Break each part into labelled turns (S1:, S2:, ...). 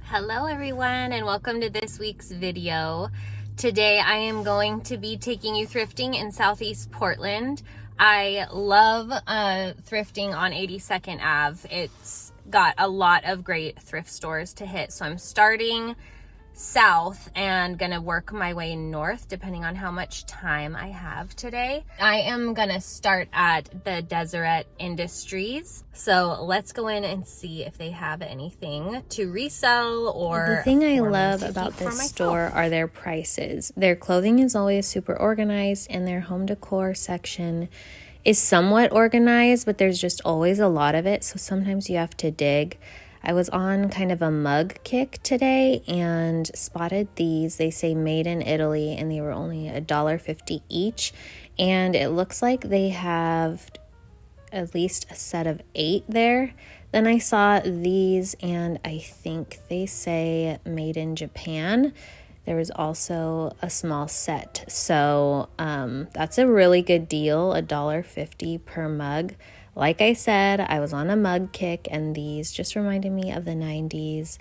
S1: Hello everyone and welcome to this week's video. Today I am going to be taking you thrifting in Southeast Portland. I love thrifting on 82nd Ave. It's got a lot of great thrift stores to hit, so I'm starting south and gonna work my way north depending on how much time I have today. I am gonna start at the Deseret Industries, so let's go in and see if they have anything to resell or
S2: the thing I love about this store are their prices. Their clothing is always super organized, and their home decor section is somewhat organized, but there's just always a lot of it, so sometimes you have to dig. I was on kind of a mug kick today and spotted these. They say made in Italy, and they were only $1.50 each. And it looks like they have at least a set of 8 there. Then I saw these, and I think they say made in Japan. There was also a small set. So that's a really good deal, $1.50 per mug. Like I said, I was on a mug kick, and these just reminded me of the 90s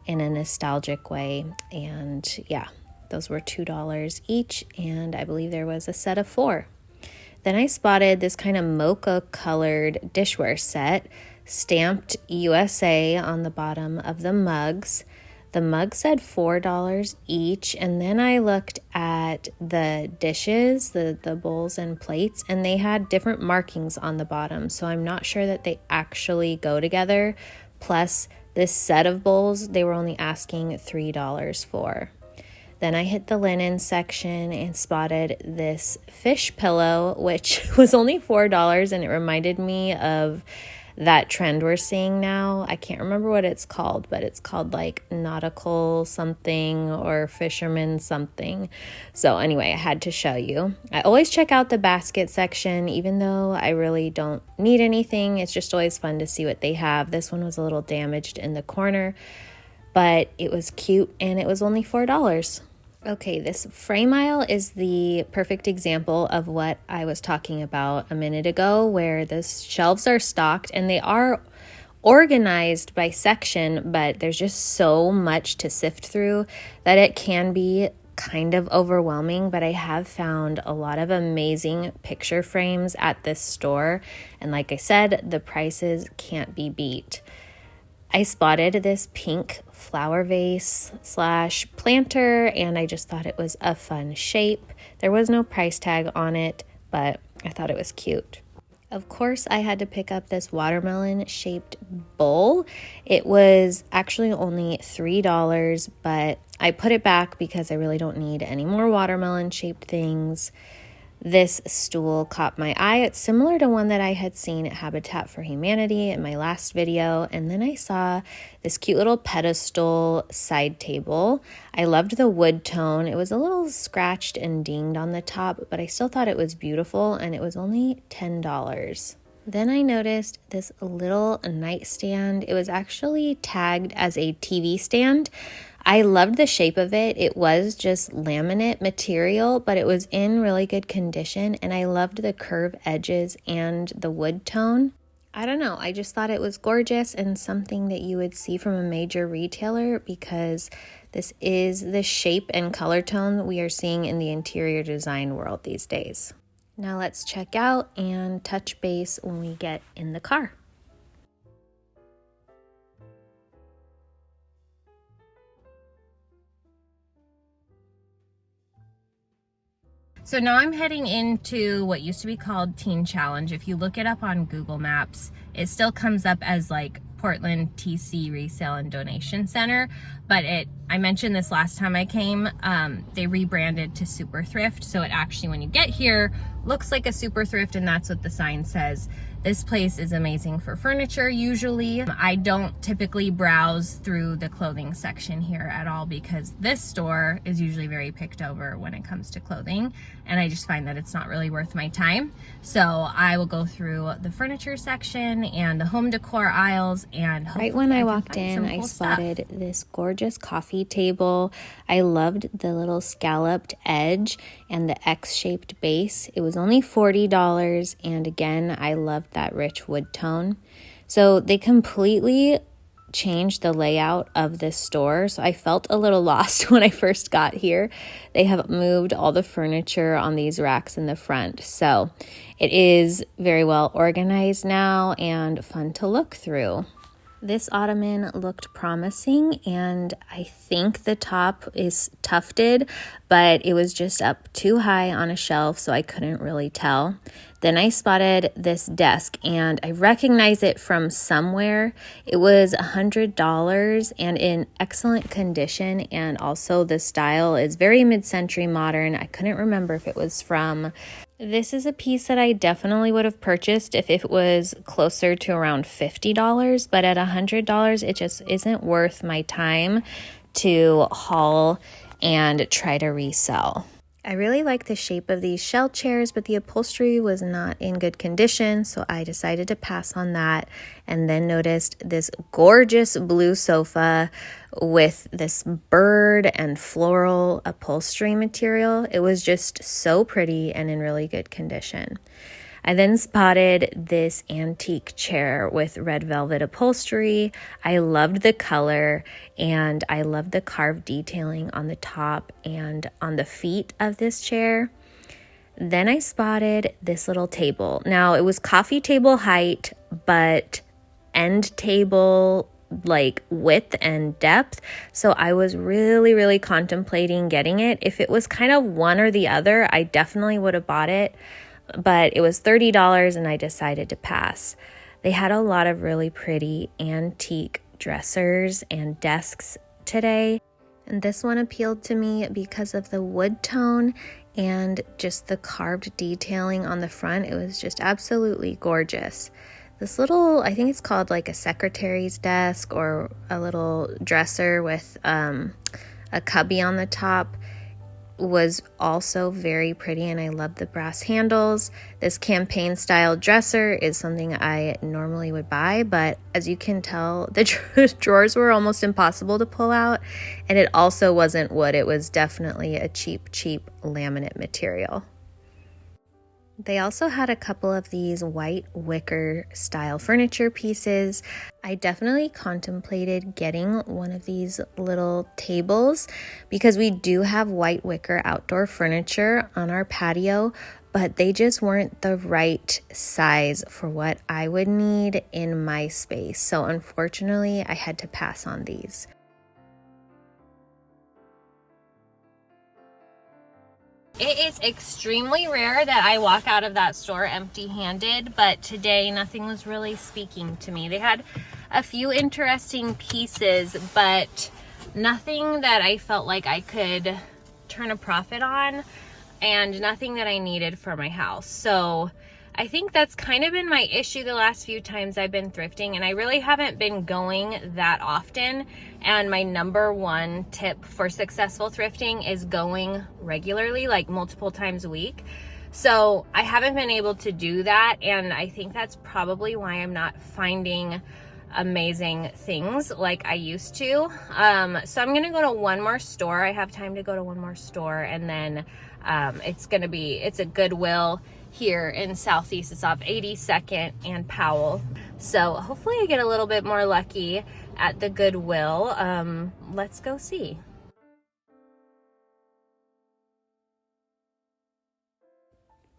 S2: in a nostalgic way. And yeah, those were $2 each, and I believe there was a set of 4. Then I spotted this kind of mocha colored dishware set, stamped USA on the bottom of the mugs. The mug said $4 each, and then I looked at the dishes, the bowls and plates, and they had different markings on the bottom, so I'm not sure that they actually go together. Plus, this set of bowls, they were only asking $3 for. Then I hit the linen section and spotted this fish pillow, which was only $4, and it reminded me of that trend we're seeing now. I can't remember what it's called, but it's called like nautical something or fisherman something. So anyway, I had to show you. I always check out the basket section, even though I really don't need anything. It's just always fun to see what they have. This one was a little damaged in the corner, but it was cute, and it was only $4. Okay, this frame aisle is the perfect example of what I was talking about a minute ago, where the shelves are stocked and they are organized by section, but there's just so much to sift through that it can be kind of overwhelming. But I have found a lot of amazing picture frames at this store, and like I said, the prices can't be beat. I spotted this pink flower vase / planter, and I just thought it was a fun shape. There was no price tag on it, but I thought it was cute. Of course, I had to pick up this watermelon shaped bowl. It was actually only $3, but I put it back because I really don't need any more watermelon shaped things. This stool caught my eye. It's similar to one that I had seen at Habitat for Humanity in my last video. And then I saw this cute little pedestal side table. I loved the wood tone. It was a little scratched and dinged on the top, but I still thought it was beautiful, and it was only $10. Then I noticed this little nightstand. It was actually tagged as a TV stand. I loved the shape of it. It was just laminate material, but it was in really good condition, and I loved the curved edges and the wood tone. I don't know, I just thought it was gorgeous and something that you would see from a major retailer, because this is the shape and color tone we are seeing in the interior design world these days. Now let's check out and touch base when we get in the car.
S1: So now I'm heading into what used to be called Teen Challenge. If you look it up on Google Maps, it still comes up as like Portland TC Resale and Donation Center, but I mentioned this last time I came, they rebranded to Super Thrift, so it actually, when you get here, looks like a Super Thrift, and that's what the sign says. This place is amazing for furniture usually. I don't typically browse through the clothing section here at all, because this store is usually very picked over when it comes to clothing, and I just find that it's not really worth my time. So I will go through the furniture section and the home decor aisles, and
S2: right when I walked in, I spotted this gorgeous coffee table. I loved the little scalloped edge and the X-shaped base. It was only $40, and again, I loved that rich wood tone. So they completely changed the layout of this store, so I felt a little lost when I first got here. They have moved all the furniture on these racks in the front, so it is very well organized now and fun to look through. This ottoman looked promising, and I think the top is tufted, but it was just up too high on a shelf, so I couldn't really tell. Then I spotted this desk, and I recognized it from somewhere. It was $100 and in excellent condition, and also the style is very mid-century modern. I couldn't remember if it was from... This is a piece that I definitely would have purchased if it was closer to around $50, but at $100, it just isn't worth my time to haul and try to resell. I really like the shape of these shell chairs, but the upholstery was not in good condition, so I decided to pass on that, and then noticed this gorgeous blue sofa with this bird and floral upholstery material. It was just so pretty and in really good condition. I then spotted this antique chair with red velvet upholstery. I loved the color, and I loved the carved detailing on the top and on the feet of this chair. Then I spotted this little table. Now, it was coffee table height, but end table like width and depth, so I was really contemplating getting it. If it was kind of one or the other, I definitely would have bought it, but it was $30 and I decided to pass. They had a lot of really pretty antique dressers and desks today, and this one appealed to me because of the wood tone and just the carved detailing on the front. It was just absolutely gorgeous. This little, I think it's called like a secretary's desk or a little dresser with a cubby on the top, was also very pretty, and I love the brass handles. This campaign style dresser is something I normally would buy, but as you can tell, the drawers were almost impossible to pull out, and it also wasn't wood. It was definitely a cheap laminate material. They also had a couple of these white wicker style furniture pieces. I definitely contemplated getting one of these little tables because we do have white wicker outdoor furniture on our patio, but they just weren't the right size for what I would need in my space. So unfortunately, I had to pass on these.
S1: It is extremely rare that I walk out of that store empty-handed, but today nothing was really speaking to me. They had a few interesting pieces, but nothing that I felt like I could turn a profit on, and nothing that I needed for my house. So I think that's kind of been my issue the last few times I've been thrifting, and I really haven't been going that often. And my number one tip for successful thrifting is going regularly, like multiple times a week. So I haven't been able to do that, and I think that's probably why I'm not finding amazing things like I used to. So I'm gonna go to one more store. I have time to go to one more store, and then it's a Goodwill here in Southeast. It's off 82nd and Powell. So hopefully I get a little bit more lucky at the Goodwill. Let's go see.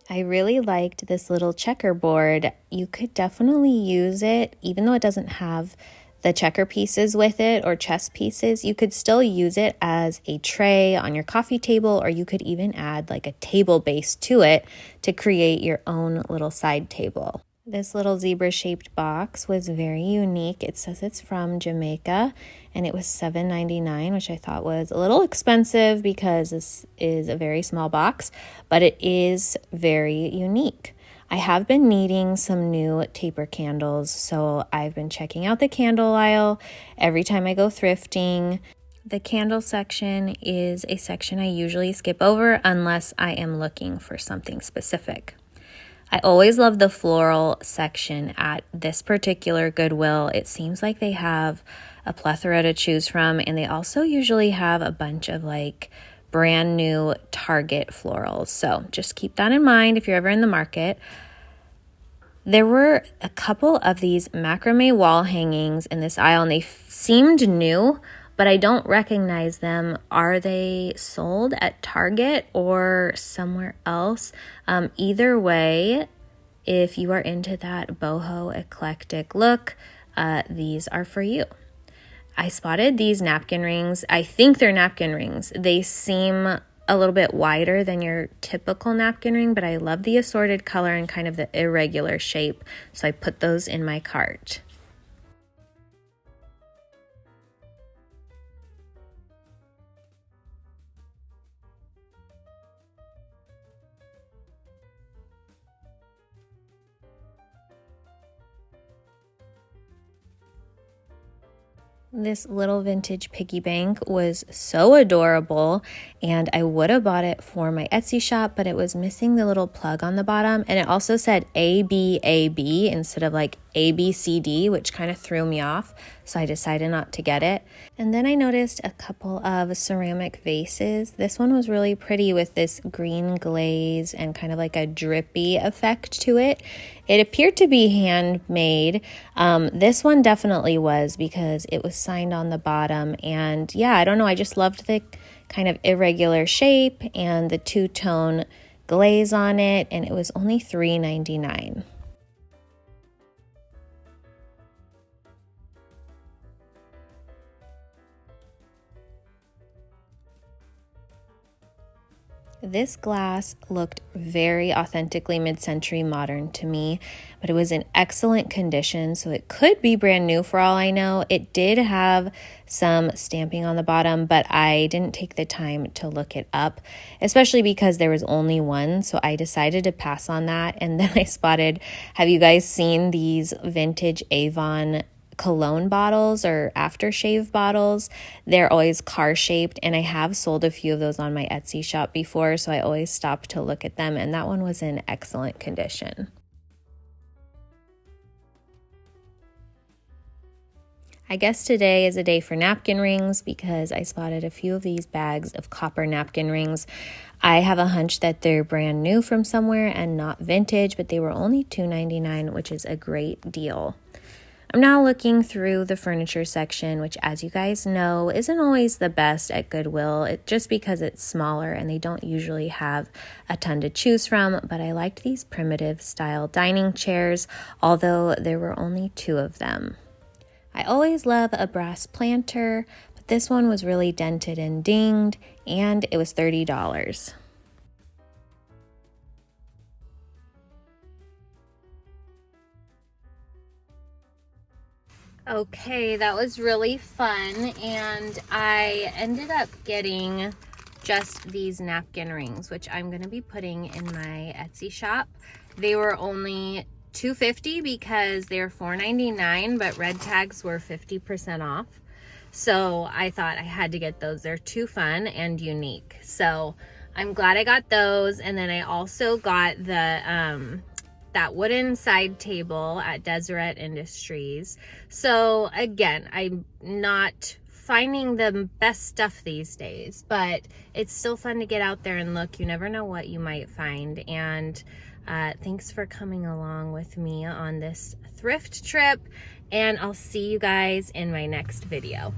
S2: I really liked this little checkerboard. You could definitely use it, even though it doesn't have the checker pieces with it or chess pieces. You could still use it as a tray on your coffee table, or you could even add like a table base to it to create your own little side table. This little zebra-shaped box was very unique. It says it's from Jamaica, and it was $7.99, which I thought was a little expensive because this is a very small box, but it is very unique. I have been needing some new taper candles, so I've been checking out the candle aisle every time I go thrifting. The candle section is a section I usually skip over unless I am looking for something specific. I always love the floral section at this particular Goodwill. It seems like they have a plethora to choose from, and they also usually have a bunch of like brand new Target florals. So just keep that in mind if you're ever in the market. There were a couple of these macrame wall hangings in this aisle, and they seemed new, but I don't recognize them. Are they sold at Target or somewhere else? Either way, if you are into that boho eclectic look, these are for you. I spotted these napkin rings. I think they're napkin rings. They seem a little bit wider than your typical napkin ring, but I love the assorted color and kind of the irregular shape, so I put those in my cart. This little vintage piggy bank was so adorable, and I would have bought it for my Etsy shop, but it was missing the little plug on the bottom, and it also said ABAB instead of like ABCD, which kind of threw me off, so I decided not to get it. And then I noticed a couple of ceramic vases. This one was really pretty with this green glaze and kind of like a drippy effect to it. It appeared to be handmade. This one definitely was because it was signed on the bottom. And yeah, I don't know. I just loved the kind of irregular shape and the two-tone glaze on it. And it was only $3.99. This glass looked very authentically mid-century modern to me, but it was in excellent condition, so it could be brand new for all I know. It did have some stamping on the bottom, but I didn't take the time to look it up, especially because there was only one, so I decided to pass on that. And then I spotted, have you guys seen these vintage Avon cologne bottles or aftershave bottles? They're always car shaped, and I have sold a few of those on my Etsy shop before, so I always stop to look at them, and that one was in excellent condition. I guess today is a day for napkin rings because I spotted a few of these bags of copper napkin rings. I have a hunch that they're brand new from somewhere and not vintage, but they were only $2.99, which is a great deal. I'm now looking through the furniture section, which, as you guys know, isn't always the best at Goodwill, just because it's smaller and they don't usually have a ton to choose from. But I liked these primitive style dining chairs, although there were only 2 of them. I always love a brass planter, but this one was really dented and dinged, and it was $30.
S1: Okay, that was really fun, and I ended up getting just these napkin rings, which I'm going to be putting in my Etsy shop. They were only $2.50 because they're $4.99, but red tags were 50% off. So I thought I had to get those. They're too fun and unique. So I'm glad I got those. And then I also got the that wooden side table at Deseret Industries. So again, I'm not finding the best stuff these days, but it's still fun to get out there and look. You never know what you might find. And thanks for coming along with me on this thrift trip, and I'll see you guys in my next video.